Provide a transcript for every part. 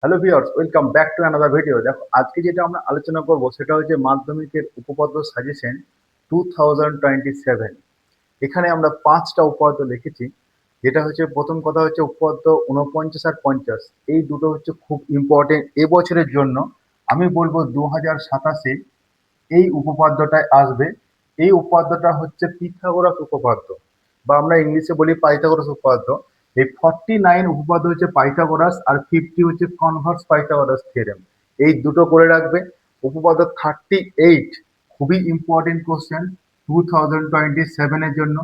Hello viewers, welcome back to another video. দেখো, আজকে যেটা আমরা আলোচনা করব সেটা হচ্ছে মাধ্যমিকের উপপাদ্য সাজেশন 2027। এখানে আমরা 5টা উপপাদ্য লিখেছি। যেটা হচ্ছে, প্রথম কথা হচ্ছে উপপাদ্য 49 আর 50। এই দুটো হচ্ছে খুব ইম্পর্টেন্ট এবছরের জন্য। আমি বলবো 2027-এ এই উপপাদ্যটায় আসবে। এই উপপাদ্যটা হচ্ছে পিথাগোরাস উপপাদ্য, বা আমরা ইংলিশে বলি পাইথাগোরাস উপপাদ্য। এই 49 উপপাদ্য হচ্ছে পাইথাগোরাস, আর 50 হচ্ছে কনভার্স পাইথাগোরাস থিওরেম। এই দুটো করে রাখবে। উপপাদ্য 38 খুবই ইম্পর্টেন্ট কোশ্চেন 2027-এর জন্য।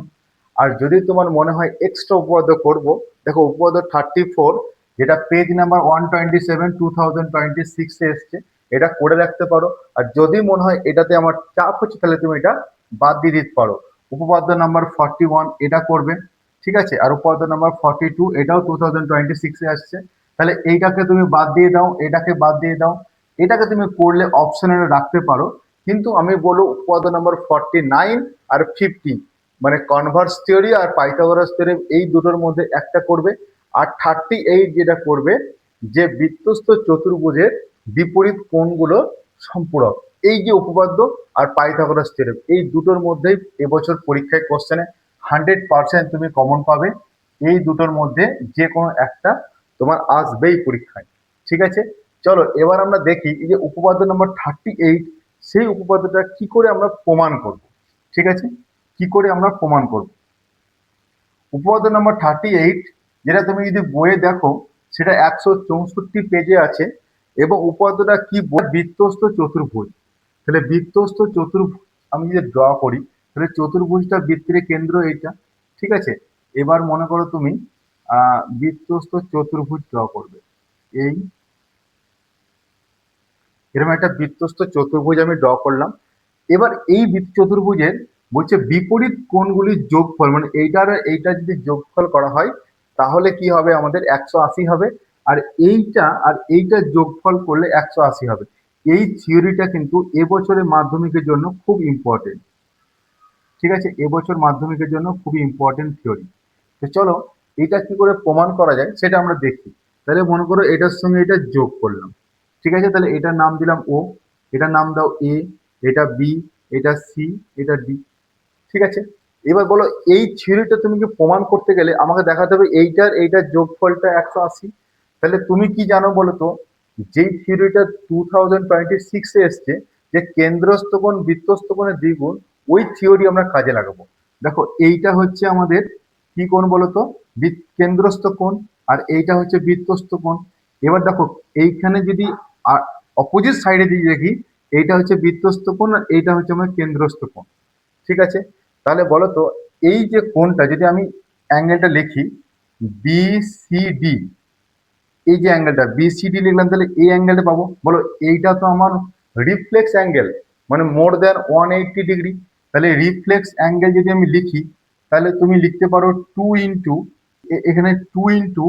আর যদি তোমার মনে হয় এক্সট্রা উপপাদ্য করব, দেখো উপপাদ্য 34, যেটা পেজ নাম্বার 127 2026-এ এসছে, এটা করে রাখতে পারো। আর যদি মনে হয় এটাতে আমার চাপ হচ্ছে, তাহলে তুমি এটা বাদ দিয়ে দিতে পারো। উপপাদ্য নাম্বার 41 এটা করবে, ঠিক আছে। আর উপপাদ্য নাম্বার 42 এটাও 2026-এ আসছে। তাহলে এইটাকে তুমি বাদ দিয়ে দাও, এটাকে বাদ দিয়ে দাও। এটাকে তুমি করলে অপশনে রাখতে পারো। কিন্তু আমি বলবো উপপাদ্য নাম্বার 49 আর 50, মানে কনভার্স থিওরি আর পাইথাগোরাস থিওরেম, এই দুটোর মধ্যে একটা করবে। আর 38 যেটা করবে, যে বৃত্তস্থ চতুর্ভুজের বিপরীত কোণগুলো সম্পূরক। এই যে উপপাদ্য আর পাইথাগোরাস থিওরেম, এই দুটোর মধ্যেই এবছর পরীক্ষায় কোশ্চেনে 100% তুমি কমন পাবে। এই দুটোর মধ্যে যে কোনো একটা তোমার আসবেই পরীক্ষায়, ঠিক আছে। চলো এবার আমরা দেখি, এই যে উপপাদ্য নাম্বার 38, সেই উপপাদ্যটা কি করে আমরা প্রমাণ করব, ঠিক আছে। কি করে আমরা প্রমাণ করব উপপাদ্য নাম্বার 38, যেটা তুমি যদি বইয়ে দেখো, সেটা 164 পেজে আছে। এবং উপপাদ্যটা কি বৃত্তস্থ চতুর্ভুজ। তাহলে বৃত্তস্থ চতুর্ভুজ আমি যদি ড্র করি, তাহলে চতুর্ভুজটা বৃত্তের কেন্দ্র এইটা, ঠিক আছে। এবার মনে করো তুমি বৃত্তস্থ চতুর্ভুজ ড্র করবে। এই এরকম একটা বৃত্তস্থ চতুর্ভুজ আমি ড্র করলাম। এবার এই চতুর্ভুজের বলছে বিপরীত কোণগুলির যোগফল, মানে এইটার এইটা যদি যোগফল করা হয়, তাহলে কি হবে, আমাদের 180 হবে। আর এইটা আর এইটা যোগফল করলে 180 হবে। এই থিওরিটা কিন্তু এবছরের মাধ্যমিকের জন্য খুব ইম্পর্টেন্ট, ঠিক আছে। এবছর মাধ্যমিকের জন্য খুবই ইম্পর্টেন্ট থিওরি। তো চলো এটা কি করে প্রমাণ করা যায় সেটা আমরা দেখি। তাহলে মনে করো এটার সঙ্গে এটা যোগ করলাম, ঠিক আছে। তাহলে এটার নাম দিলাম ও, এটার নাম দাও এ, এটা বি, এটা সি, এটা ডি, ঠিক আছে। এবার বলো, এই থিওরিটা তুমি কি প্রমাণ করতে গেলে আমাকে দেখাতে হবে এইটার এইটার যোগফলটা 180। তাহলে তুমি কি জানো বলো তো, যেই থিওরিটা 2026-এ এসছে, যে কেন্দ্রস্থ কোণ বৃত্তস্থ কোণের দ্বিগুণ, ওই থিওরি আমরা কাজে লাগাবো। দেখো এইটা হচ্ছে আমাদের কি কোণ বলতো, কেন্দ্রস্থ কোণ। আর এইটা হচ্ছে বৃত্তস্থ কোণ। এবার দেখো, এইখানে যদি অপোজিট সাইডে দিয়ে দেখি, এইটা হচ্ছে বৃত্তস্থ কোণ আর এইটা হচ্ছে আমার কেন্দ্রস্থ কোণ, ঠিক আছে। তাহলে বলো তো, এই যে কোণটা যদি আমি অ্যাঙ্গেলটা লিখি বিসিডি, এই যে অ্যাঙ্গেলটা বিসিডি লিখলাম, তাহলে এই অ্যাঙ্গেলটা পাবো। বলো এইটা তো আমার রিফ্লেক্স অ্যাঙ্গেল, মানে মোর দ্যান 180 ডিগ্রি। তাহলে রিফ্লেক্স অ্যাঙ্গেল যদি আমি লিখি, তাহলে তুমি লিখতে পারো 2 ইন্টু, এখানে 2 ইন্টু,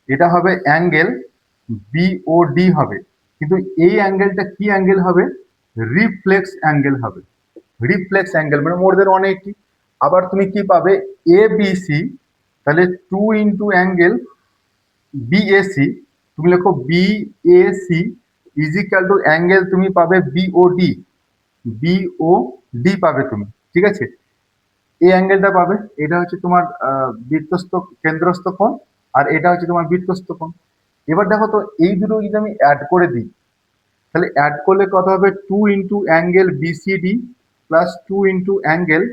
এটা হবে অ্যাঙ্গেল বিওডি হবে। কিন্তু এই অ্যাঙ্গেলটা কি অ্যাঙ্গেল হবে, রিফ্লেক্স অ্যাঙ্গেল হবে। রিফ্লেক্স অ্যাঙ্গেল মানে মোর দেন 180। আবার তুমি কি পাবে, এ বি সি, তাহলে 2 ইন্টু অ্যাঙ্গেল বিএসি, তুমি লেখো BAC is equal to angle তুমি পাবে বিওডি, বিওডি পাবে তুমি, ঠিক আছে। এই অ্যাঙ্গেলটা পাবে। এটা হচ্ছে তোমার বৃত্তস্থ কেন্দ্রস্থ কোণ, আর এটা হচ্ছে তোমার বৃত্তস্থ কোণ। এবার দেখো তো, এই দুটো যদি আমি অ্যাড করে দিই, তাহলে অ্যাড করলে কত হবে, 2 into angle BCD plus 2 into angle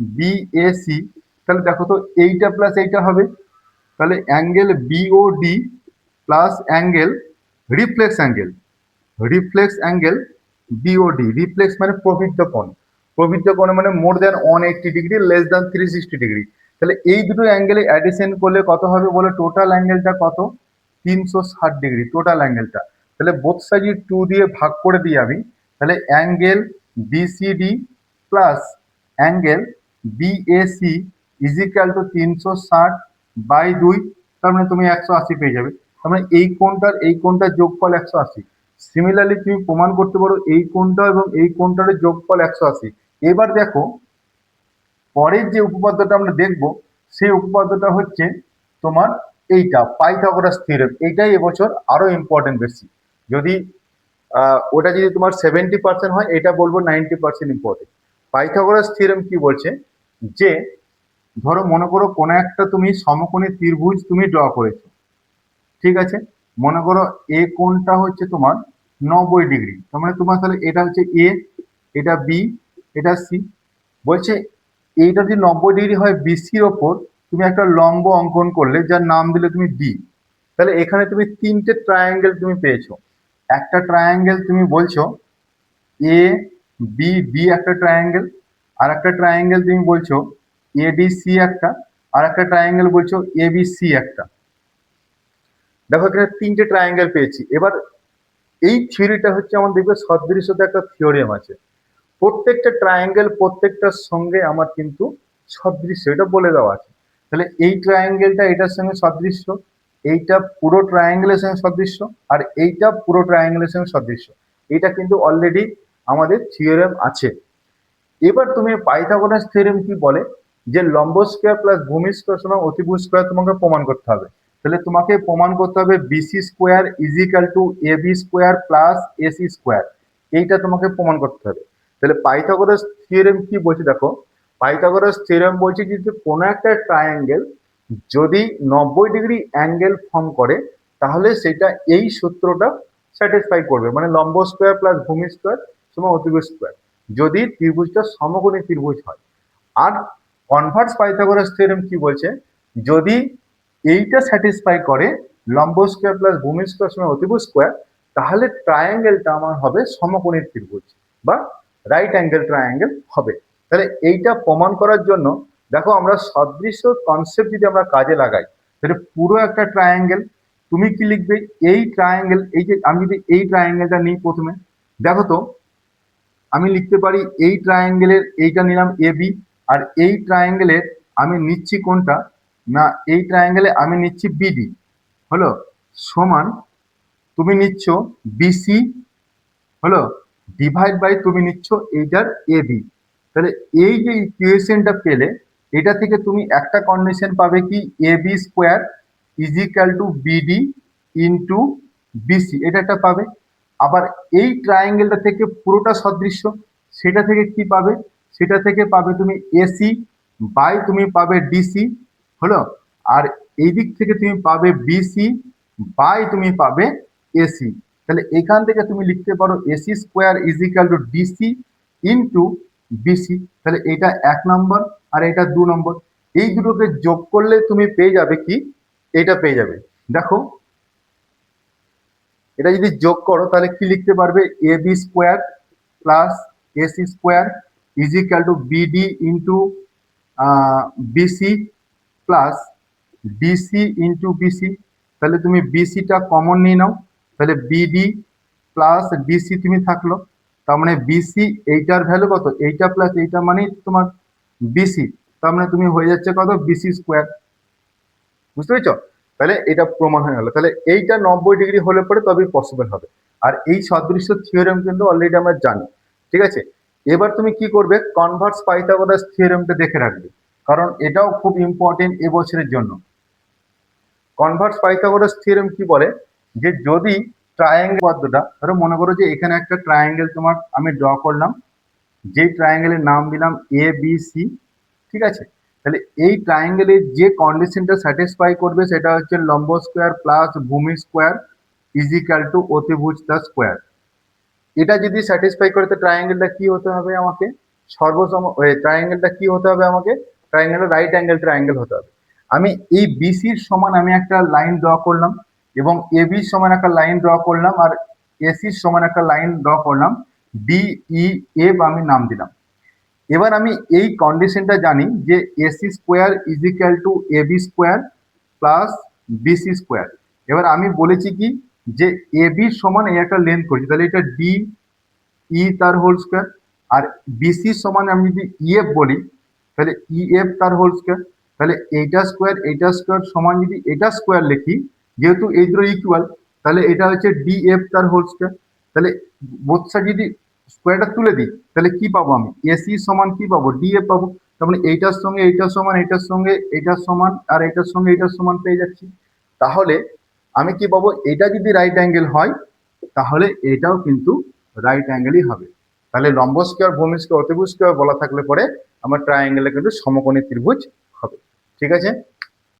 BAC. তাহলে দেখো তো, এইটা প্লাস এইটা হবে। তাহলে angle BOD plus angle reflex angle, reflex angle BOD. Reflex মানে প্রবৃদ্ধ কোণ, প্রবৃদ্ধ কোণ মানে more than 180 degree, less than 360 degree. তাহলে এই দুটো অ্যাঙ্গেলে অ্যাডিশন করলে কত হবে বলে, টোটাল অ্যাঙ্গেলটা কত, 360 ডিগ্রি টোটাল অ্যাঙ্গেলটা। তাহলে বোথ সাইড 2 দিয়ে ভাগ করে দিই আমি। তাহলে angle BCD plus angle BAC is equal to 360/2, তার মানে তুমি 180 পেয়ে যাবে। তার মানে এই কোণটার যোগফল 180। সিমিলারলি তুমি প্রমাণ করতে পারো এই কোণটা এবং এই কোণটার যোগফল 180। এবার দেখো, পরের যে উপপাদ্যটা আমরা দেখব, সেই উপপাদ্যটা হচ্ছে তোমার এইটা পাইথাগোরাস থিওরেম, এইটাই এবছর আরো ইম্পর্টেন্ট বেশি। যদি ওটা যদি তোমার 70% হয়, এটা বলবো 90% ইম্পর্টেন্ট। পাইথাগোরাস থিওরেম কি বলছে, যে ধরো মনে করো কোনো একটা তুমি সমকোণী ত্রিভুজ তুমি ড্র করেছো, ঠিক আছে। মনে করো এ কোণটা হচ্ছে তোমার 90 ডিগ্রি, তার মানে তোমার তাহলে এটা হচ্ছে এ, এটা বি, এটা সি। বলছে এইটা যদি 90 ডিগ্রি হয় বিসির ওপর তুমি একটা লম্ব অঙ্কন করলে, যার নাম দিলে তুমি ডি। তাহলে এখানে তুমি তিনটে ট্রায়াঙ্গেল তুমি পেয়েছো। একটা ট্রায়াঙ্গেল তুমি বলছো এ বি ডি, একটা ট্রায়াঙ্গেল। আর একটা ট্রায়াঙ্গেল তুমি বলছো এডিসি একটা, আর একটা ট্রায়াঙ্গেল বলছো এবিসি একটা। দেখো এখানে তিনটে ট্রায়াঙ্গেল পেয়েছি। এবার এই থিওরিটা হচ্ছে আমার, দেখবে সদৃশ্যতা একটা থিওরিয়াম আছে। প্রত্যেকটা ট্রায়াঙ্গেল প্রত্যেকটার সঙ্গে আমার কিন্তু সদৃশ্য, এটা বলে দেওয়া আছে। তাহলে এই ট্রায়াঙ্গেলটা এটার সঙ্গে সদৃশ্য, এইটা পুরো ট্রায়াঙ্গেলের সঙ্গে সদৃশ্য, আর এইটা পুরো ট্রায়াঙ্গেলের সঙ্গে সদৃশ্য। এটা কিন্তু অলরেডি আমাদের থিওরেম আছে। এবার তুমি পাইথাগোরাস থিওরেম কি বলে, যে লম্ব স্কোয়ার প্লাস ভূমি স্কোয়ার সমান অতিভুজ স্কোয়ার তোমাকে প্রমাণ করতে হবে। তাহলে তোমাকে প্রমাণ করতে হবে BC square equal to AB square plus AC square, এইটা তোমাকে প্রমাণ করতে হবে। তাহলে পাইথাগোরাস থিওরেম কি বলছে দেখো, পাইথাগোরাস থিওরেম বলছে যে কোনো একটা ট্রায়াঙ্গেল যদি 90 ডিগ্রি অ্যাঙ্গেল ফর্ম করে, তাহলে সেটা এই সূত্রটা স্যাটিসফাই করবে, মানে লম্ব স্কোয়ার প্লাস ভূমি স্কোয়ার সমান অতিভুজ স্কোয়ার, যদি ত্রিভুজটা সমকোণী ত্রিভুজ হয়। আর কনভার্স পাইথাগোরাস থিওরেম কি বলছে, যদি এইটা স্যাটিসফাই করে লম্ব স্কোয়ার প্লাস ভূমি স্কোয়ার সমান অতিভুজ স্কোয়ার, তাহলে ট্রায়াঙ্গেলটা আমার হবে সমকোণী ত্রিভুজ বা রাইট অ্যাঙ্গেল ট্রায়াঙ্গেল হবে। তাহলে এইটা প্রমাণ করার জন্য দেখো, আমরা সদৃশ্য কনসেপ্ট যদি আমরা কাজে লাগাই, তাহলে পুরো একটা ট্রায়াঙ্গেল তুমি কি লিখবে, এই ট্রায়াঙ্গেল, এই যে আমি যদি এই ট্রায়াঙ্গেলটা নিই প্রথমে, দেখো তো আমি লিখতে পারি এই ট্রায়াঙ্গেলের এইটা নিলাম এ বি, আর এই ট্রায়াঙ্গেলের আমি নিচ্ছি কোনটা না, এই ট্রায়াঙ্গেলে আমি নিচ্ছি বিডি, হলো সমান তুমি নিচ্ছ বিসি, হলো ডিভাইড বাই তুমি নিচ্ছ এইটার এ বি। তাহলে এই যে ইকুয়েশনটা পেলে, এটা থেকে তুমি একটা কন্ডিশন পাবে কি, A B square equal to BD into BC, এটা একটা পাবে। আবার এই ট্রায়াঙ্গেলটা থেকে পুরোটা সদৃশ্য, সেটা থেকে কি পাবে, সেটা থেকে পাবে তুমি এসি বাই তুমি পাবে ডিসি, হলো। আর এই দিক থেকে তুমি পাবে বিসি বাই তুমি পাবে এসি। তাহলে এখান থেকে তুমি লিখতে পারো AC square equal to DC into BC. তাহলে এটা 1 নম্বর আর এটা 2 নম্বর, এই দুটোকে যোগ করলে তুমি পেয়ে যাবে কি, এটা পেয়ে যাবে। দেখো এটা যদি যোগ করো তাহলে কি লিখতে পারবে, A B square plus AC square equal to BD into BC plus DC into BC. তাহলে তুমি বিসিটা কমন নিয়ে নাও, তাহলে বিডি প্লাস ডিসি তুমি থাকলো, তার মানে বিসি এইটার ভ্যালু কত, এইটা প্লাস এইটা মানে তোমার বিসি, তার মানে তুমি হয়ে যাচ্ছে কত, বিসি স্কোয়ার। বুঝতে পেরেছ? তাহলে এটা প্রমাণ হয়ে গেল। তাহলে এইটা 90 ডিগ্রি হলে পরে তবেই পসিবল হবে। আর এই সদৃশ্য থিওরেম কিন্তু অলরেডি আমরা জানি, ঠিক আছে। এবার তুমি কি করবে, কনভার্স পাইথাগোরাস থিওরেমটা দেখে রাখবে, কারণ এটাও খুব ইম্পর্টেন্ট এবছরের জন্য। কনভার্স পাইথাগোরাস থিওরেম কি বলে, যে যদি ট্রায়াঙ্গেল পদ্ধতিটা, ধরো মনে করো যে এখানে একটা ট্রায়াঙ্গেল তোমার আমি ড্র করলাম, যে ট্রায়াঙ্গেলের নাম দিলাম এ বি সি, ঠিক আছে। তাহলে এই ট্রায়াঙ্গেলের যে কন্ডিশনটা স্যাটিসফাই করবে সেটা হচ্ছে লম্ব স্কোয়ার প্লাস ভূমি স্কোয়ার ইজিক্যাল টু অতিভুজ দা স্কোয়ার। এটা যদি স্যাটিসফাই করে তো ট্রায়াঙ্গেলটা কি হতে হবে আমাকে, সর্বসম ট্রায়াঙ্গেলটা কি হতে হবে আমাকে, ট্রায়াঙ্গেলটা রাইট অ্যাঙ্গেল ট্রায়াঙ্গেল হতে হবে। আমি এই বিসির সমান আমি একটা লাইন ড্র করলাম, এবং এ বির সমান একটা লাইন ড্র করলাম, আর এসির সমান একটা লাইন ড্র করলাম, ডি ই এফ আমি নাম দিলাম। এবার আমি এই কন্ডিশনটা জানি যে AC square equal to A B square plus BC square. এবার আমি বলেছি কি, যে এ বির সমান এই একটা লেন্থ করেছি, তাহলে এটা ডি ই তার হোল স্কোয়ার, আর বিসির সমান আমি যদি ইএফ বলি, তাহলে ইএফ তার হোল স্কোয়ার। তাহলে এইটা স্কোয়ার সমান যদি এটা স্কোয়ার লিখি, যেহেতু এই দুটো ইকুয়াল, তাহলে এটা হচ্ছে ডিএফ তার হোল স্কোয়ার। তাহলে বোথ সাইড যদি স্কোয়ারটা তুলে দিই, তাহলে কি পাবো আমি, এসি সমান কি পাবো, ডিএফ পাবো। তার মানে এইটার সঙ্গে এইটার সমান, এইটার সঙ্গে এইটার সমান, আর এইটার সঙ্গে এইটার সমান পেয়ে যাচ্ছি। তাহলে আমি কি পাবো, এটা যদি রাইট অ্যাঙ্গেল হয় তাহলে এটাও কিন্তু রাইট অ্যাঙ্গেলই হবে। তাহলে লম্ব স্কোয়ার, ভূমি স্কোয়ার, অতিভুজ স্কোয়ার বলা থাকলে পরে আমার ট্রায়াঙ্গেলে কিন্তু সমকোণী ত্রিভুজ হবে। ঠিক আছে।